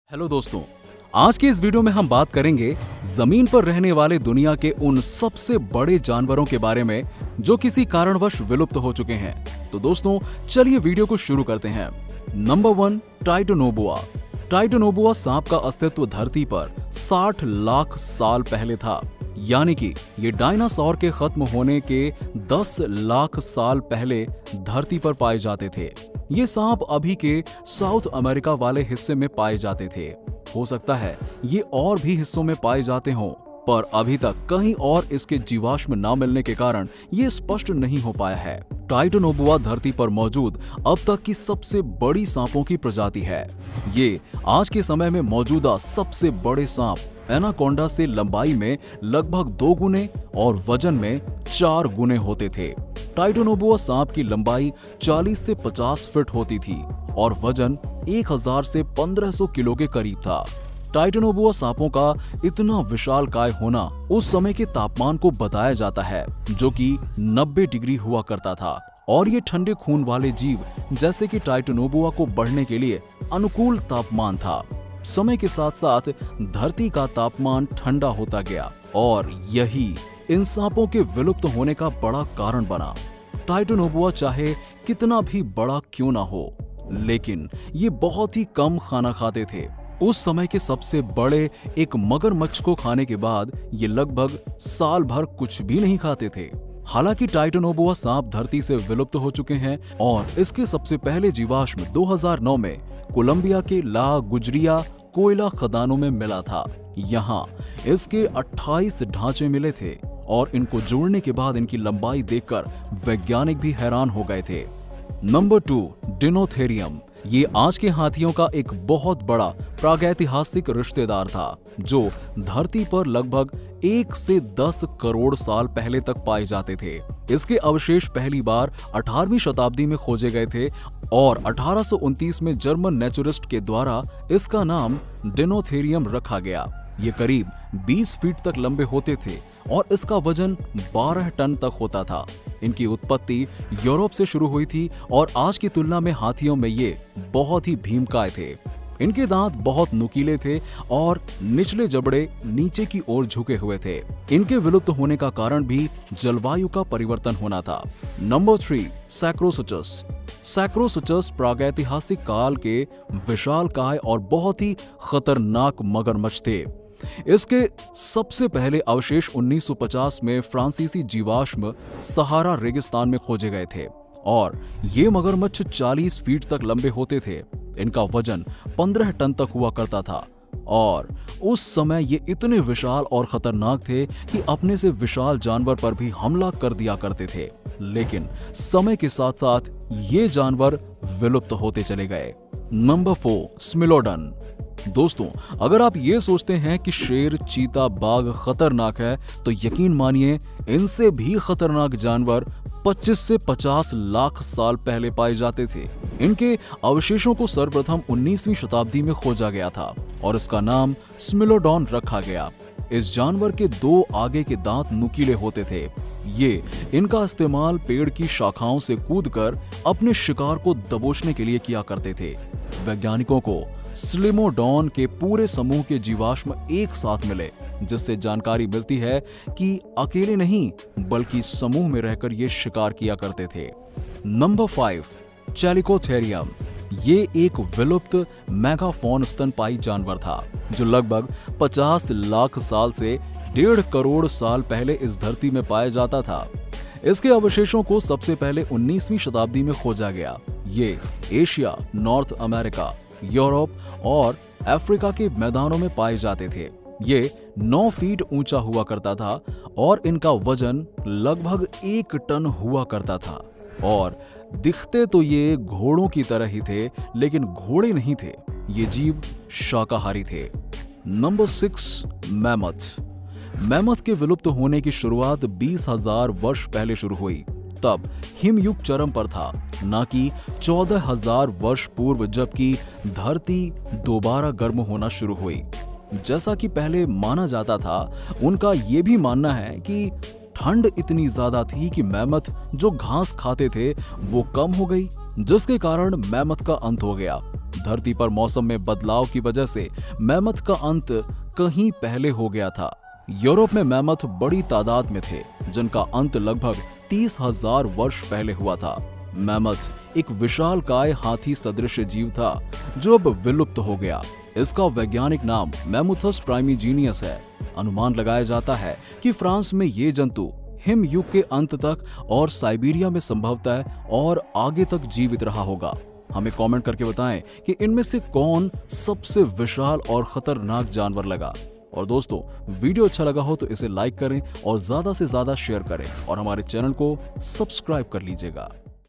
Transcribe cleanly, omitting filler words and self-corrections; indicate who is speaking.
Speaker 1: Hello दोस्तों, आज के इस वीडियो में हम बात करेंगे जमीन पर रहने वाले दुनिया के उन सबसे बड़े जानवरों के बारे में जो किसी कारणवश विलुप्त हो चुके हैं। तो दोस्तों चलिए वीडियो को शुरू करते हैं। नंबर 1, टाइटोनोबुआ। टाइटोनोबुआ सांप का अस्तित्व धरती पर 60 लाख साल पहले था, यानी कि ये डायनासोर के खत्म होने के 10 लाख साल पहले धरती पर पाए जाते थे। ये सांप अभी के साउथ अमेरिका वाले हिस्से में पाए जाते थे। हो सकता है ये और भी हिस्सों में पाए जाते हों, पर अभी तक कहीं और इसके जीवाश्म न मिलने के कारण ये स्पष्ट नहीं हो पाया है। टाइटोनोबुआ धरती पर मौजूद अब तक की सबसे बड़ी सांपों की प्रजाति है। ये आज के समय में मौजूदा सबसे बड़े सांप एनाकोंडा से लंबाई में लगभग 2 गुने और वजन में 4 गुने होते थे। टाइटोनोबुआ सांप की लंबाई 40 से 50 फीट होती थी और वजन 1000 से 1500 किलो के करीब था। टाइटोनोबुआ सांपों का इतना विशालकाय होना उस समय के तापमान को बताया जाता है, जो कि 90 डिग्री हुआ करता था, और ये ठंडे खून वाले जीव जैसे कि टाइटोनोबुआ को बढ़ने के लिए अनुकूल तापमान था। समय के साथ साथ धरती का तापमान ठंडा होता गया और यही इन सांपों के विलुप्त होने का बड़ा कारण बना। टाइटोनोबुआ चाहे कितना भी बड़ा क्यों ना हो, लेकिन ये बहुत ही कम खाना खाते थे। उस समय के सबसे बड़े एक मगरमच्छ को खाने के बाद ये लगभग साल भर कुछ भी नहीं खाते थे। हालांकि टाइटोनोबुआ सांप धरती से विलुप्त हो चुके हैं और इसके सबसे पहले जीवाश्म 2009 में कोलंबिया के ला गुजरिया कोयला खदानों में मिला था। यहाँ इसके 28 ढांचे मिले थे और इनको जोड़ने के बाद इनकी लंबाई देखकर वैज्ञानिक भी हैरान हो गए थे। नंबर 2, डिनोथेरियम। ये आज के हाथियों का एक बहुत बड़ा प्रागैतिहासिक रिश्तेदार था, जो धरती पर लगभग 1 से 10 करोड़ साल पहले तक पाए जाते थे। इसके अवशेष पहली बार 18वीं शताब्दी में खोजे गए थे और 1829 में जर्मन नेचुरिस्ट के द्वारा इसका नाम डिनोथेरियम रखा गया। ये करीब 20 फीट तक लंबे होते थे और इसका वजन 12 टन तक होता था। इनकी उत्पत्ति यूरोप से शुरू हुई थी और आज की तुलना में हाथियों में ये बहुत ही भीमकाय थे। इनके दांत बहुत नुकीले थे और निचले जबड़े नीचे की ओर झुके हुए थे। इनके विलुप्त होने का कारण भी जलवायु का परिवर्तन होना था। नंबर 3, सैक्रोसुचस। सैक्रोसुचस प्रागैतिहासिक काल के विशालकाय और बहुत ही खतरनाक मगरमच्छ थे। इसके सबसे पहले अवशेष 1950 में फ्रांसीसी जीवाश्म सहारा रेगिस्तान में खोजे गए थे और ये मगरमच्छ 40 फीट तक लंबे होते थे। इनका वजन 15 टन तक हुआ करता था और उस समय ये इतने विशाल और खतरनाक थे कि अपने से विशाल जानवर पर भी हमला कर दिया करते थे। लेकिन समय के साथ साथ ये जानवर विलुप्त होते चले गए। नंबर 4, स्मिलोडन। दोस्तों, अगर आप ये सोचते हैं कि शेर, चीता, बाघ खतरनाक है, तो यकीन मानिए इनसे भी खतरनाक जानवर 25 से 50 लाख साल पहले पाए जाते थे। इनके अवशेषों को सर्वप्रथम 19वीं शताब्दी में खोजा गया था और इसका नाम स्मिलोडॉन रखा गया। इस जानवर के 2 आगे के दांत नुकीले होते थे। ये इनका इस्तेमाल पेड़ की शाखाओं से कूदकर अपने शिकार को दबोचने के लिए किया करते थे। वैज्ञानिकों को स्लिमोडॉन के पूरे समूह के जीवाश्म एक साथ मिले, जिससे जानकारी मिलती है कि अकेले नहीं बल्कि समूह में रहकर ये शिकार किया करते थे। नंबर 5, चैलिकोथेरियम। ये एक विलुप्त मेगाफॉन स्तनपायी जानवर था, जो लगभग 50 लाख साल से 1.5 करोड़ साल पहले इस धरती में पाया जाता था। इसके अवशेषों को सबसे पहले 19वीं शताब्दी में खोजा गया। ये एशिया, नॉर्थ अमेरिका, यूरोप और अफ्रीका के मैदानों में पाए जाते थे। ये 9 फीट ऊंचा हुआ करता था और इनका वजन लगभग 1 टन हुआ करता था और दिखते तो ये घोड़ों की तरह ही थे, लेकिन घोड़े नहीं थे। ये जीव शाकाहारी थे। Number 6, mammoth. मैमथ के विलुप्त होने की शुरुआत 20,000 वर्ष पहले शुरू हुई। तब हिमयुग चरम पर था, ना कि 14,000 वर्ष पूर्व, जबकि धरती दोबारा गर्म होना शुरू हुई। जैसा कि पहले माना जाता था, उनका ये भी मानना है कि ठंड इतनी ज्यादा थी कि मैमथ जो घास खाते थे वो कम हो गई, जिसके कारण मैमथ का अंत हो गया। धरती पर मौसम में बदलाव की वजह से मैमथ का अंत कहीं पहले हो गया था। यूरोप में मैमथ बड़ी तादाद में थे, जिनका अंत लगभग 30,000 वर्ष पहले हुआ था। मैमथ एक विशालकाय हाथी सदृश जीव था जो अब विलुप्त हो गया। इसका वैज्ञानिक नाम मैमुथस प्राइमीजीनियस है। अनुमान लगाया जाता है कि फ्रांस में ये जंतु हिम युग के अंत तक और साइबेरिया में संभवतः और आगे तक जीवित रहा होगा। हमें कमेंट करके बताएं कि इनमें से कौन सबसे विशाल और खतरनाक जानवर लगा। और दोस्तों, वीडियो अच्छा लगा हो तो इसे लाइक करें और ज्यादा से ज्यादा शेयर करें और हमारे चैनल को सब्सक्राइब कर लीजिएगा।